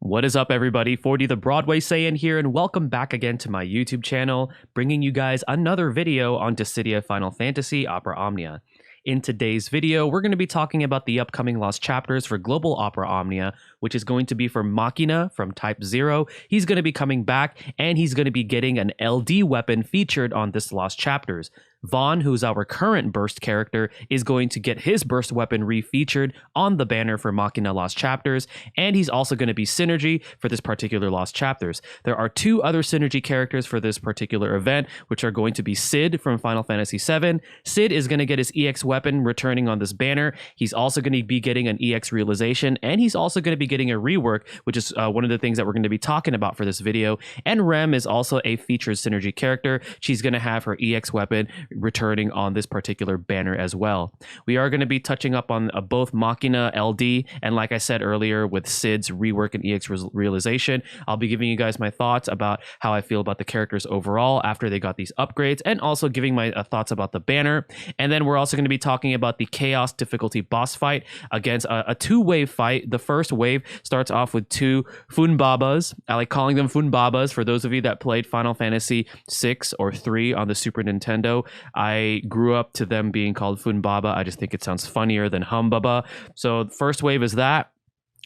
What is up, everybody? 40 the Broadway Saiyan here, and welcome back again to my YouTube channel, bringing you guys another video on Dissidia Final Fantasy Opera Omnia. In today's video, we're going to be talking about the upcoming lost chapters for Global Opera Omnia, which is going to be for Machina from Type 0. He's going to be coming back, and he's going to be getting an LD weapon featured on this lost chapters. Vaughn, who's our current burst character, is going to get his burst weapon refeatured on the banner for Machina Lost Chapters, and he's also going to be Synergy for this particular Lost Chapters. There are two other Synergy characters for this particular event, which are going to be Cid from Final Fantasy VII. Cid is going to get his EX weapon returning on this banner. He's also going to be getting an EX Realization, and he's also going to be getting a rework, which is one of the things that we're going to be talking about for this video. And Rem is also a featured Synergy character. She's going to have her EX weapon returning on this particular banner as well. We are going to be touching up on both Machina LD and, like I said earlier, with Cid's Rework and EX Realization. I'll be giving you guys my thoughts about how I feel about the characters overall after they got these upgrades, and also giving my thoughts about the banner. And then we're also going to be talking about the Chaos difficulty boss fight against a two-wave fight. The first wave starts off with two Funbabas. I like calling them Funbabas for those of you that played Final Fantasy 6 or 3 on the Super Nintendo. I grew up to them being called Funbaba. I just think it sounds funnier than Humbaba. So the first wave is that.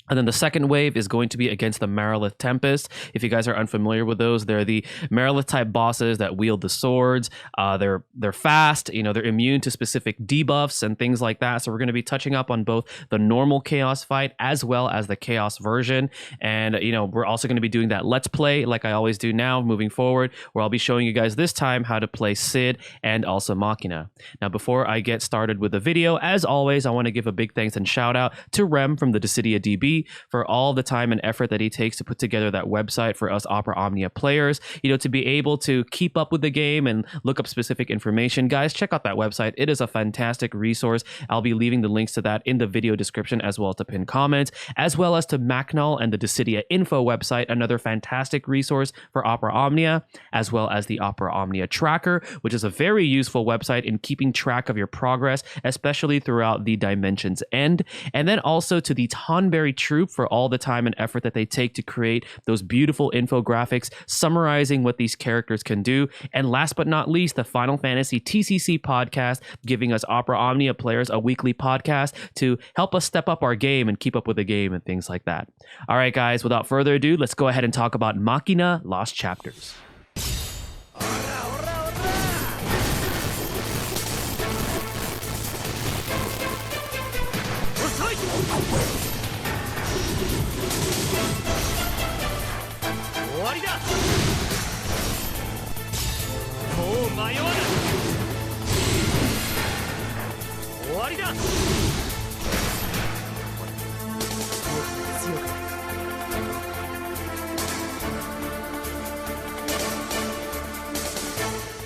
And then the second wave is going to be against the Marilith Tempest. If you guys are unfamiliar with those, they're the Marilith type bosses that wield the swords. They're fast, they're immune to specific debuffs and things like that. So we're going to be touching up on both the normal Chaos fight as well as the Chaos version. And, we're also going to be doing that Let's Play like I always do now moving forward, where I'll be showing you guys this time how to play Cid and also Machina. Now, before I get started with the video, as always, I want to give a big thanks and shout out to Rem from the Dissidia DB for all the time and effort that he takes to put together that website for us Opera Omnia players, to be able to keep up with the game and look up specific information. Guys, check out that website. It is a fantastic resource. I'll be leaving the links to that in the video description, as well as the pinned comments, as well as to Machnol and the Dissidia info website, another fantastic resource for Opera Omnia, as well as the Opera Omnia tracker, which is a very useful website in keeping track of your progress, especially throughout the Dimension's End. And then also to the Tonberry Troop for all the time and effort that they take to create those beautiful infographics summarizing what these characters can do. And last but not least, the Final Fantasy TCC podcast, giving us Opera Omnia players a weekly podcast to help us step up our game and keep up with the game and things like that. All right, guys, without further ado, let's go ahead and talk about Machina Lost Chapters.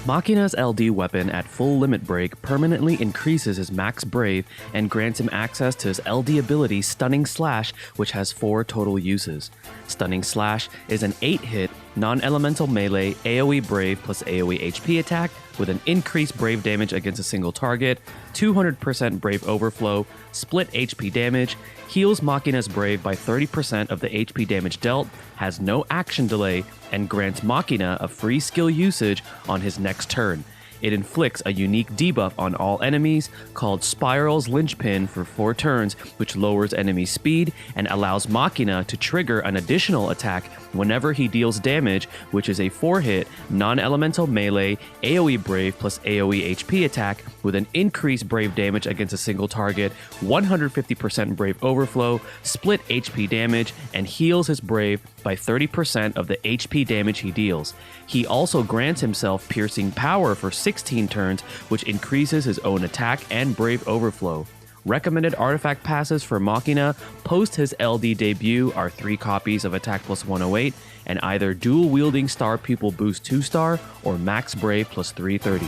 Machina's LD weapon at full limit break permanently increases his max brave and grants him access to his LD ability Stunning Slash, which has 4 total uses. Stunning Slash is an 8-hit, non-elemental melee AoE brave plus AoE HP attack with an increased brave damage against a single target, 200% brave overflow, split HP damage, heals Machina's brave by 30% of the HP damage dealt, has no action delay, and grants Machina a free skill usage on his next turn. It inflicts a unique debuff on all enemies called Spiral's Linchpin for 4 turns, which lowers enemy speed and allows Machina to trigger an additional attack whenever he deals damage, which is a 4-hit, non-elemental melee AoE brave plus AoE HP attack with an increased brave damage against a single target, 150% brave overflow, split HP damage, and heals his brave by 30% of the HP damage he deals. He also grants himself Piercing Power for 16 turns, which increases his own attack and brave overflow. Recommended artifact passes for Machina post his LD debut are 3 copies of Attack plus 108 and either Dual Wielding Star Pupil Boost 2-star or Max Brave plus 330.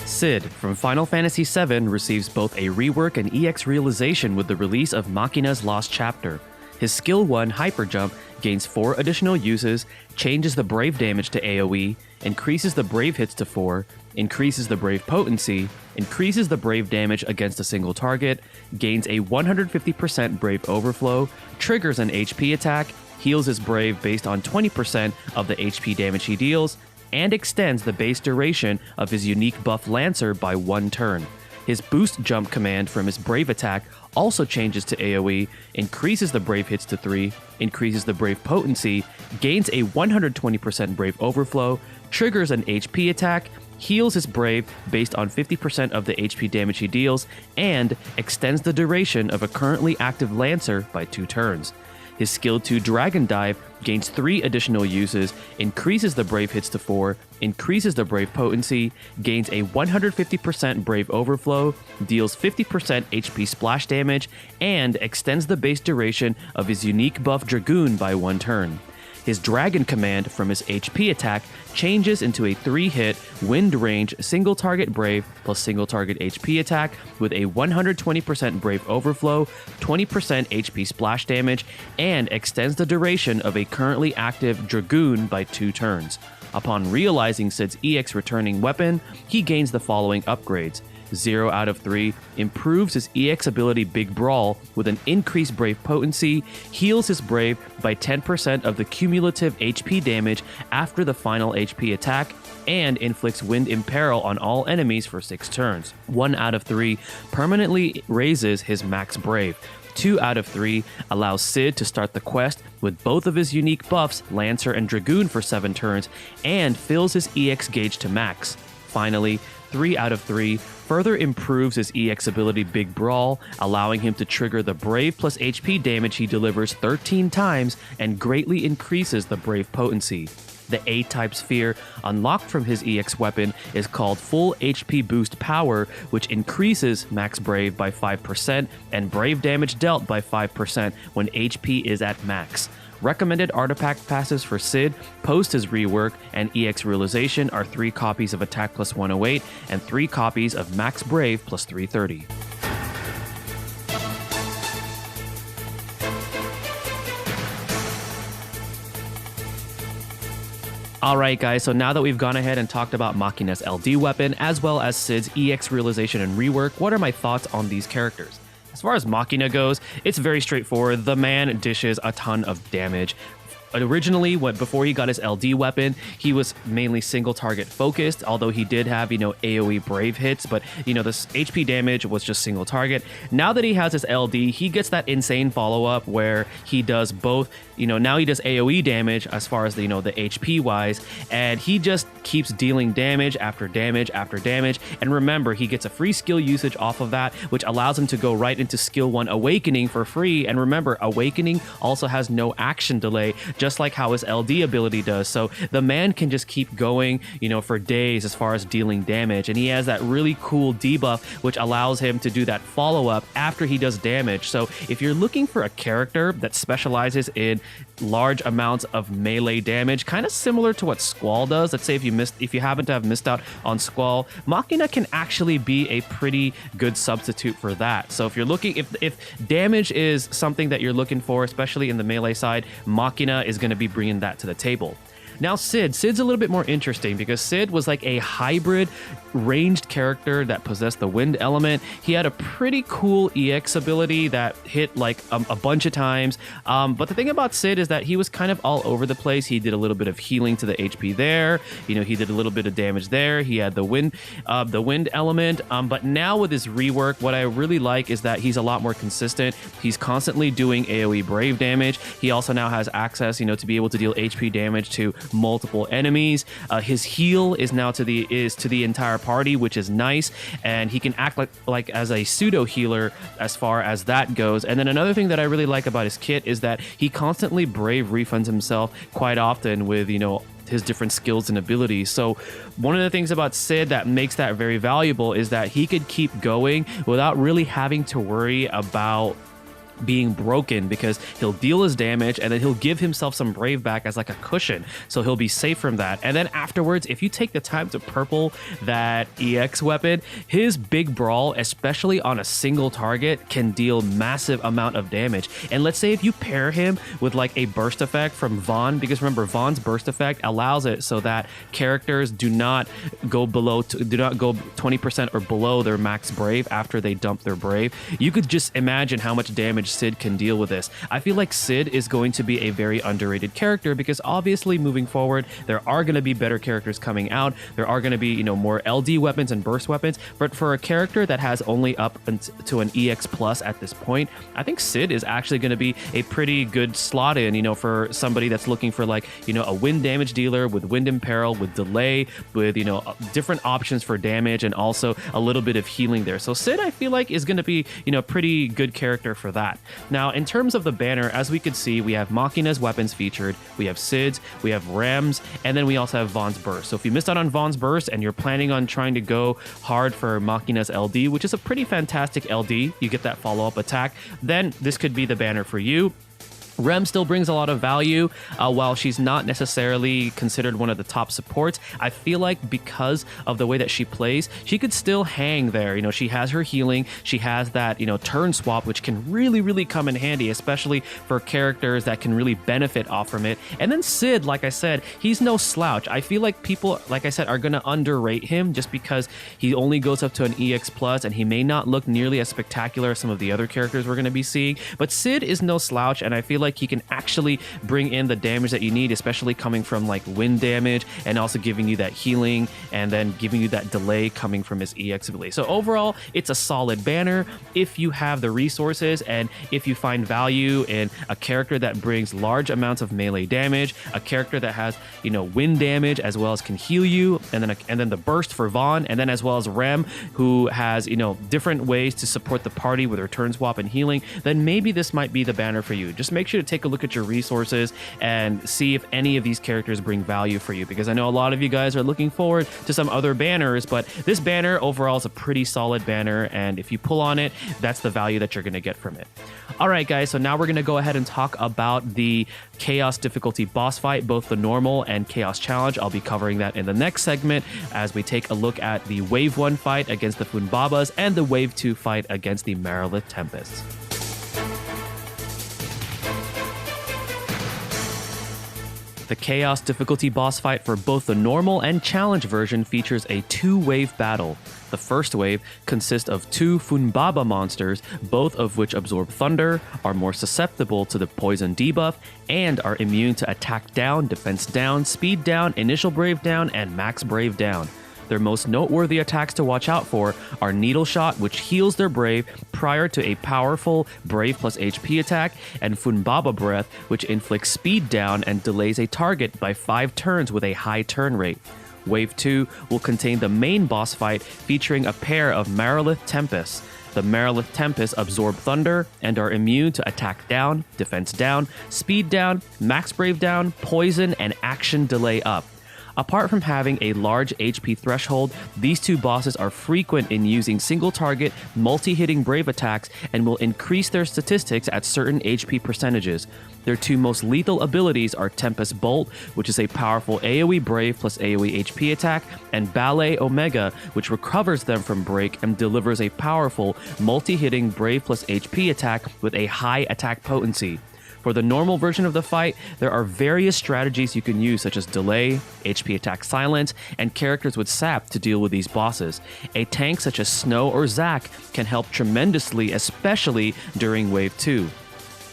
Cid from Final Fantasy VII receives both a rework and EX Realization with the release of Machina's Lost Chapter. His skill 1 Hyper Jump gains 4 additional uses, changes the Brave damage to AoE, increases the Brave hits to 4, increases the Brave potency, increases the Brave damage against a single target, gains a 150% Brave overflow, triggers an HP attack, heals his Brave based on 20% of the HP damage he deals, and extends the base duration of his unique buff Lancer by 1 turn. His boost jump command from his Brave attack also changes to AoE, increases the Brave hits to 3, increases the Brave potency, gains a 120% Brave overflow, triggers an HP attack, heals his Brave based on 50% of the HP damage he deals, and extends the duration of a currently active Lancer by 2 turns. His skill 2 Dragon Dive gains 3 additional uses, increases the Brave hits to 4, increases the Brave potency, gains a 150% Brave overflow, deals 50% HP splash damage, and extends the base duration of his unique buff Dragoon by 1 turn. His Dragon command from his HP attack changes into a 3-hit, wind range, single target Brave plus single target HP attack with a 120% Brave overflow, 20% HP splash damage, and extends the duration of a currently active Dragoon by 2 turns. Upon realizing Cid's EX returning weapon, he gains the following upgrades. 0 out of 3, improves his EX ability Big Brawl with an increased Brave potency, heals his Brave by 10% of the cumulative HP damage after the final HP attack, and inflicts Wind Imperil on all enemies for 6 turns. 1 out of 3, permanently raises his max Brave. 2 out of 3, allows Cid to start the quest with both of his unique buffs, Lancer and Dragoon, for 7 turns, and fills his EX gauge to max. Finally, 3 out of 3, further improves his EX ability Big Brawl, allowing him to trigger the Brave plus HP damage he delivers 13 times and greatly increases the Brave potency. The A-type sphere unlocked from his EX weapon is called Full HP Boost Power, which increases max Brave by 5% and Brave damage dealt by 5% when HP is at max. Recommended artifact passes for Cid, post his rework, and EX Realization are 3 copies of Attack plus 108 and 3 copies of Max Brave plus 330. Alright guys, so now that we've gone ahead and talked about Machina's LD weapon, as well as Cid's EX Realization and rework, what are my thoughts on these characters? As far as Machina goes, it's very straightforward. The man dishes a ton of damage. Originally, before he got his LD weapon, he was mainly single target focused, although he did have, AoE Brave hits, but, this HP damage was just single target. Now that he has his LD, he gets that insane follow-up where he does both, now he does AoE damage as far as the HP wise, and he just keeps dealing damage after damage after damage. And remember, he gets a free skill usage off of that, which allows him to go right into skill 1 Awakening for free. And remember, Awakening also has no action delay, just like how his LD ability does. So the man can just keep going, for days as far as dealing damage. And he has that really cool debuff, which allows him to do that follow-up after he does damage. So if you're looking for a character that specializes in large amounts of melee damage, kind of similar to what Squall does, let's say if you happen to have missed out on Squall, Machina can actually be a pretty good substitute for that. So if you're looking, if damage is something that you're looking for, especially in the melee side, Machina is going to be bringing that to the table. Now Cid's a little bit more interesting because Cid was like a hybrid ranged character that possessed the wind element. He had a pretty cool EX ability that hit like a bunch of times. But the thing about Cid is that he was kind of all over the place. He did a little bit of healing to the HP there. He did a little bit of damage there. He had the wind element. But now with his rework, what I really like is that he's a lot more consistent. He's constantly doing AoE Brave damage. He also now has access, to be able to deal HP damage to multiple enemies. His heal is now to the entire party, which is nice, and he can act like as a pseudo healer as far as that goes. And then another thing that I really like about his kit is that he constantly Brave refunds himself quite often with his different skills and abilities. So one of the things about Cid that makes that very valuable is that he could keep going without really having to worry about being broken, because he'll deal his damage and then he'll give himself some brave back as like a cushion, so he'll be safe from that. And then afterwards, if you take the time to purple that EX weapon, his big brawl, especially on a single target, can deal massive amount of damage. And let's say if you pair him with like a burst effect from Vaughn, because remember Vaughn's burst effect allows it so that characters do not go 20% or below their max brave after they dump their brave. You could just imagine how much damage Cid can deal with this. I feel like Cid is going to be a very underrated character, because obviously moving forward there are going to be better characters coming out. There are going to be, you know, more LD weapons and burst weapons, but for a character that has only up to an EX plus at this point, I think Cid is actually going to be a pretty good slot in, you know, for somebody that's looking for like, you know, a wind damage dealer with wind imperil, with delay, with, you know, different options for damage, and also a little bit of healing there. So Cid, I feel like, is going to be, you know, a pretty good character for that. Now, in terms of the banner, as we could see, we have Machina's weapons featured, we have Cid's, we have Rem's, and then we also have Vaughn's burst. So if you missed out on Vaughn's burst and you're planning on trying to go hard for Machina's LD, which is a pretty fantastic LD, you get that follow-up attack, then this could be the banner for you. Rem still brings a lot of value, while she's not necessarily considered one of the top supports. I feel like because of the way that she plays, she could still hang there. You know, she has her healing, she has that, you know, turn swap, which can really come in handy, especially for characters that can really benefit off from it. And then Cid, like I said, he's no slouch. I feel like people, like I said, are going to underrate him just because he only goes up to an EX plus and he may not look nearly as spectacular as some of the other characters we're going to be seeing. But Cid is no slouch, and I feel like he can actually bring in the damage that you need, especially coming from like wind damage, and also giving you that healing, and then giving you that delay coming from his EX ability. So overall, it's a solid banner if you have the resources, and if you find value in a character that brings large amounts of melee damage, a character that has, you know, wind damage as well as can heal you, and then the burst for Vaughn, and then as well as Rem, who has, you know, different ways to support the party with her turn swap and healing. Then maybe this might be the banner for you. Just make sure to take a look at your resources and see if any of these characters bring value for you, because I know a lot of you guys are looking forward to some other banners, but this banner overall is a pretty solid banner, and if you pull on it, that's the value that you're going to get from it. All right, guys, so now we're going to go ahead and talk about the Chaos difficulty boss fight, both the normal and Chaos challenge. I'll be covering that in the next segment as we take a look at the Wave 1 fight against the Funbabas and the Wave 2 fight against the Marilith Tempests. The Chaos difficulty boss fight for both the normal and challenge version features a two-wave battle. The first wave consists of two Funbaba monsters, both of which absorb thunder, are more susceptible to the poison debuff, and are immune to attack down, defense down, speed down, initial brave down, and max brave down. Their most noteworthy attacks to watch out for are Needle Shot, which heals their brave prior to a powerful brave plus HP attack, and Funbaba Breath, which inflicts speed down and delays a target by 5 turns with a high turn rate. Wave 2 will contain the main boss fight featuring a pair of Marilith Tempests. The Marilith Tempests absorb thunder and are immune to attack down, defense down, speed down, max brave down, poison, and action delay up. Apart from having a large HP threshold, these two bosses are frequent in using single-target, multi-hitting brave attacks and will increase their statistics at certain HP percentages. Their two most lethal abilities are Tempest Bolt, which is a powerful AoE brave plus AoE HP attack, and Ballet Omega, which recovers them from break and delivers a powerful, multi-hitting brave plus HP attack with a high attack potency. For the normal version of the fight, there are various strategies you can use, such as delay, HP attack silence, and characters with sap to deal with these bosses. A tank such as Snow or Zack can help tremendously, especially during Wave 2.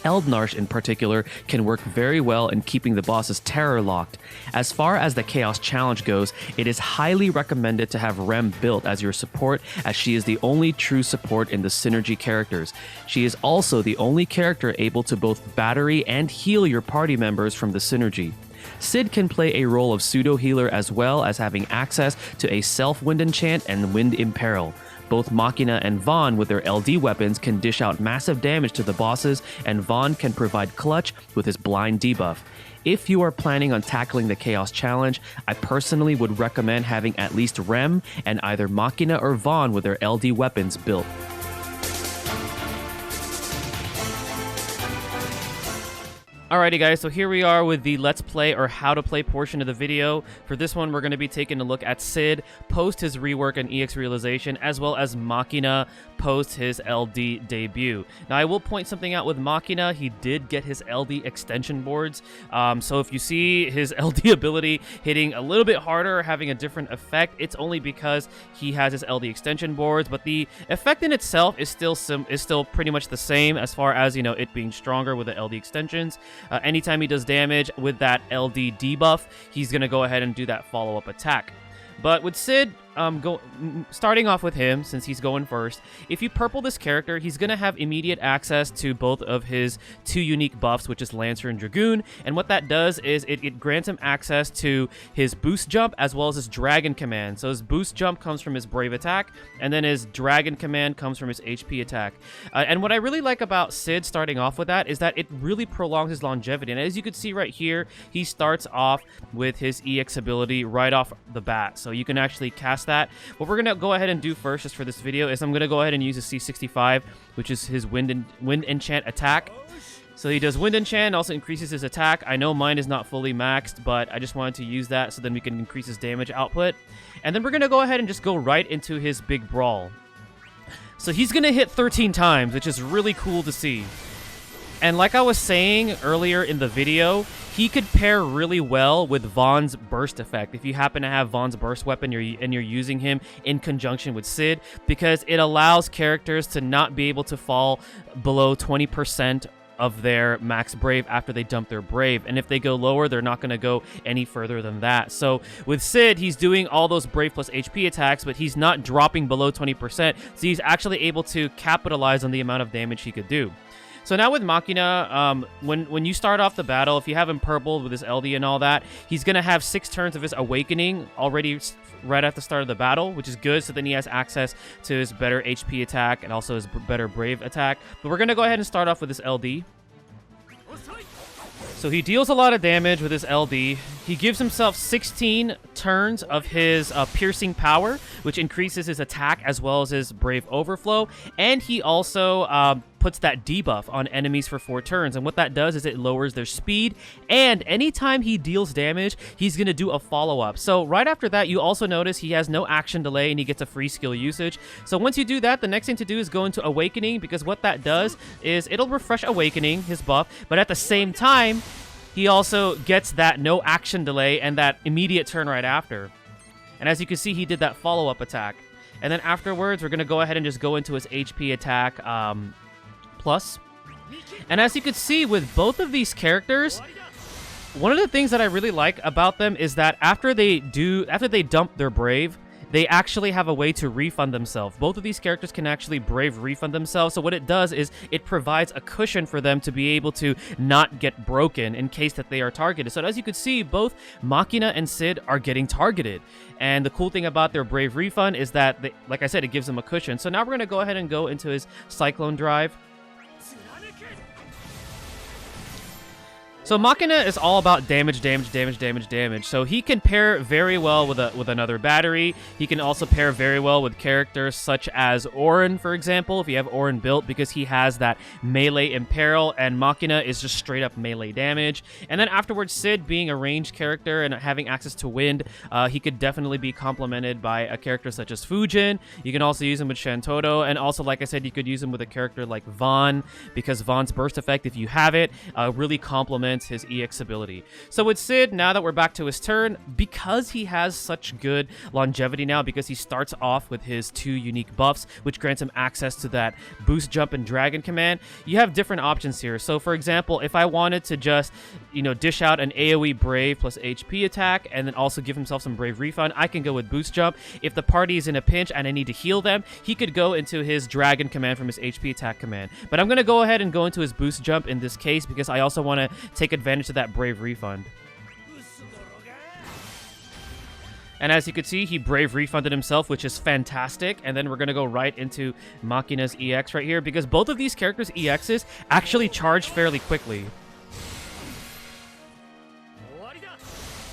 Eldnarsh in particular can work very well in keeping the bosses terror locked. As far as the Chaos Challenge goes, it is highly recommended to have Rem built as your support, as she is the only true support in the Synergy characters. She is also the only character able to both battery and heal your party members from the Synergy. Cid can play a role of pseudo-healer as well as having access to a self-wind enchant and wind imperil. Both Machina and Vaughn with their LD weapons can dish out massive damage to the bosses, and Vaughn can provide clutch with his blind debuff. If you are planning on tackling the Chaos Challenge, I personally would recommend having at least Rem and either Machina or Vaughn with their LD weapons built. Alrighty guys, so here we are with the Let's Play or How to Play portion of the video. For this one, we're going to be taking a look at Cid post his rework and EX Realization, as well as Machina post his LD debut. Now, I will point something out with Machina. He did get his LD extension boards, so if you see his LD ability hitting a little bit harder or having a different effect, it's only because he has his LD extension boards, but the effect in itself is still pretty much the same as far as, you know, it being stronger with the LD extensions. Anytime he does damage with that LD debuff, he's going to go ahead and do that follow-up attack. But with Cid, starting off with him, since he's going first, if you purple this character, he's going to have immediate access to both of his two unique buffs, which is Lancer and Dragoon. And what that does is it grants him access to his boost jump as well as his dragon command. So his boost jump comes from his brave attack, and then his dragon command comes from his HP attack. And what I really like about Cid starting off with that is that it really prolongs his longevity. And as you can see right here, he starts off with his EX ability right off the bat. So you can actually cast that. What we're going to go ahead and do first, just for this video, is I'm going to go ahead and use a C65, which is his wind enchant attack. So he does wind enchant, also increases his attack. I know mine is not fully maxed, but I just wanted to use that so then we can increase his damage output. And then we're going to go ahead and just go right into his big brawl. So he's going to hit 13 times, which is really cool to see. And like I was saying earlier in the video, he could pair really well with Vaughn's burst effect if you happen to have Vaughn's burst weapon and you're using him in conjunction with Cid, because it allows characters to not be able to fall below 20% of their max brave after they dump their brave, and if they go lower, they're not going to go any further than that. So with Cid, he's doing all those brave plus HP attacks, but he's not dropping below 20%, so he's actually able to capitalize on the amount of damage he could do. So now with Machina, when you start off the battle, if you have him purpled with his LD and all that, he's going to have 6 turns of his Awakening already right at the start of the battle, which is good. So then he has access to his better HP attack and also his better Brave attack. But we're going to go ahead and start off with his LD. So he deals a lot of damage with his LD. He gives himself 16 turns of his piercing power, which increases his attack as well as his Brave Overflow. And he also puts that debuff on enemies for 4 turns. And what that does is it lowers their speed. And anytime he deals damage, he's going to do a follow-up. So right after that, you also notice he has no action delay and he gets a free skill usage. So once you do that, the next thing to do is go into Awakening, because what that does is it'll refresh Awakening, his buff, but at the same time, he also gets that no action delay and that immediate turn right after. And as you can see, he did that follow-up attack. And then afterwards, we're going to go ahead and just go into his HP attack plus. And as you can see with both of these characters, one of the things that I really like about them is that after they dump their brave, they actually have a way to refund themselves. Both of these characters can actually brave refund themselves. So what it does is it provides a cushion for them to be able to not get broken in case that they are targeted. So as you can see, both Machina and Cid are getting targeted. And the cool thing about their brave refund is that, like I said, it gives them a cushion. So now we're going to go ahead and go into his Cyclone Drive. So Machina is all about damage. So he can pair very well with another battery. He can also pair very well with characters such as Auron, for example, if you have Auron built, because he has that melee imperil, and Machina is just straight up melee damage. And then afterwards, Cid, being a ranged character and having access to wind, he could definitely be complemented by a character such as Fujin. You can also use him with Shantoto, and also, like I said, you could use him with a character like Vaughn, because Vaughn's burst effect, if you have it, really complements his EX ability. So with Cid, now that we're back to his turn, because he has such good longevity now, because he starts off with his 2 unique buffs, which grants him access to that boost jump and dragon command, you have different options here. So for example, if I wanted to just, you know, dish out an AoE brave plus HP attack and then also give himself some brave refund, I can go with boost jump. If the party is in a pinch and I need to heal them, he could go into his dragon command from his HP attack command. But I'm going to go ahead and go into his boost jump in this case, because I also want to take advantage of that brave refund. And as you can see, he brave refunded himself, which is fantastic. And then we're going to go right into Machina's EX right here, because both of these characters' EXs actually charge fairly quickly.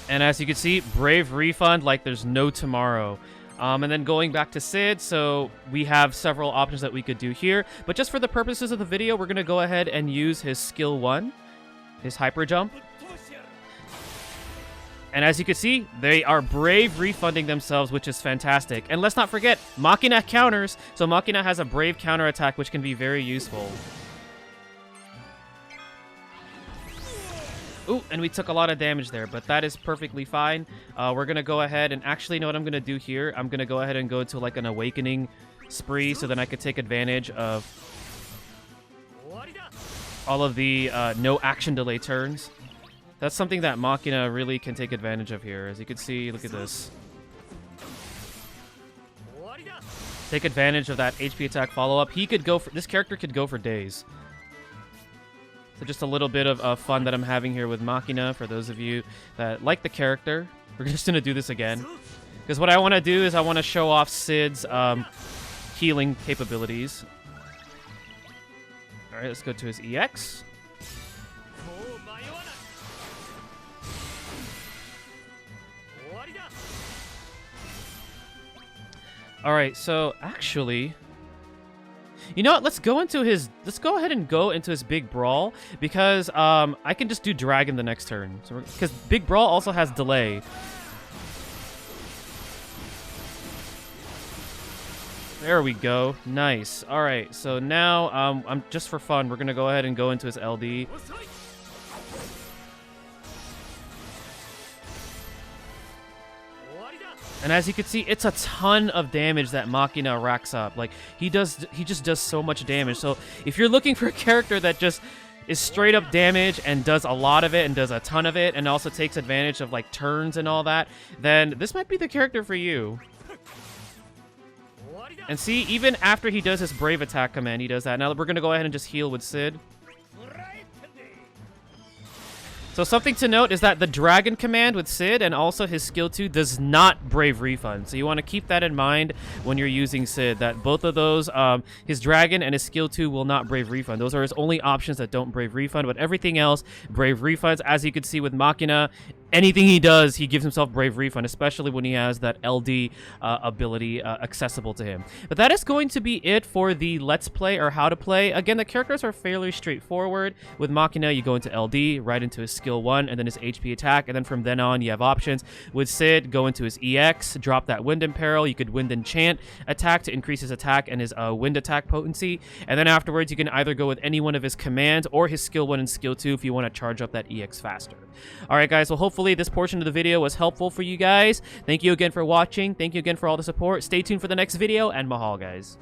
And as you can see, brave refund like there's no tomorrow. And then going back to Cid, so we have several options that we could do here. But just for the purposes of the video, we're going to go ahead and use his skill 1. his hyper jump. And as you can see, they are brave refunding themselves, which is fantastic. And let's not forget, Machina counters. So Machina has a brave counter attack, which can be very useful. Ooh, and we took a lot of damage there, but that is perfectly fine. We're going to go ahead and actually know what I'm going to do here. I'm going to go ahead and go to like an awakening spree so then I could take advantage of all of the no action delay turns. That's something that Machina really can take advantage of here. As you can see, look at this. Take advantage of that HP attack follow-up. He could go for... This character could go for days. So just a little bit of fun that I'm having here with Machina for those of you that like the character. We're just going to do this again. Because what I want to do is I want to show off Cid's healing capabilities. Alright, let's go to his EX. Alright, so actually... You know what? Let's go ahead and go into his big brawl because I can just do dragon the next turn. So because big brawl also has delay. There we go. Nice. All right. So now I'm just for fun. We're gonna go ahead and go into his LD. And as you can see, it's a ton of damage that Machina racks up. Like, he just does so much damage. So if you're looking for a character that just is straight up damage and does a lot of it and does a ton of it and also takes advantage of like turns and all that, then this might be the character for you. And see, even after he does his brave attack command, he does that. Now we're going to go ahead and just heal with Cid. So something to note is that the Dragon command with Cid and also his skill 2 does not Brave Refund. So you want to keep that in mind when you're using Cid, that both of those, his Dragon and his skill 2 will not Brave Refund. Those are his only options that don't Brave Refund, but everything else, Brave Refunds. As you can see with Machina, anything he does, he gives himself Brave Refund, especially when he has that LD ability accessible to him. But that is going to be it for the Let's Play or How to Play. Again, the characters are fairly straightforward. With Machina, you go into LD, right into his skill 1, and then his HP attack, and then from then on, you have options. With Cid, go into his EX, drop that Wind Imperil. You could Wind Enchant attack to increase his attack and his Wind attack potency. And then afterwards, you can either go with any one of his commands or his skill 1 and skill 2 if you want to charge up that EX faster. All right, guys, well, hopefully this portion of the video was helpful for you guys. Thank you again for watching. Thank you again for all the support. Stay tuned for the next video, and mahal, guys.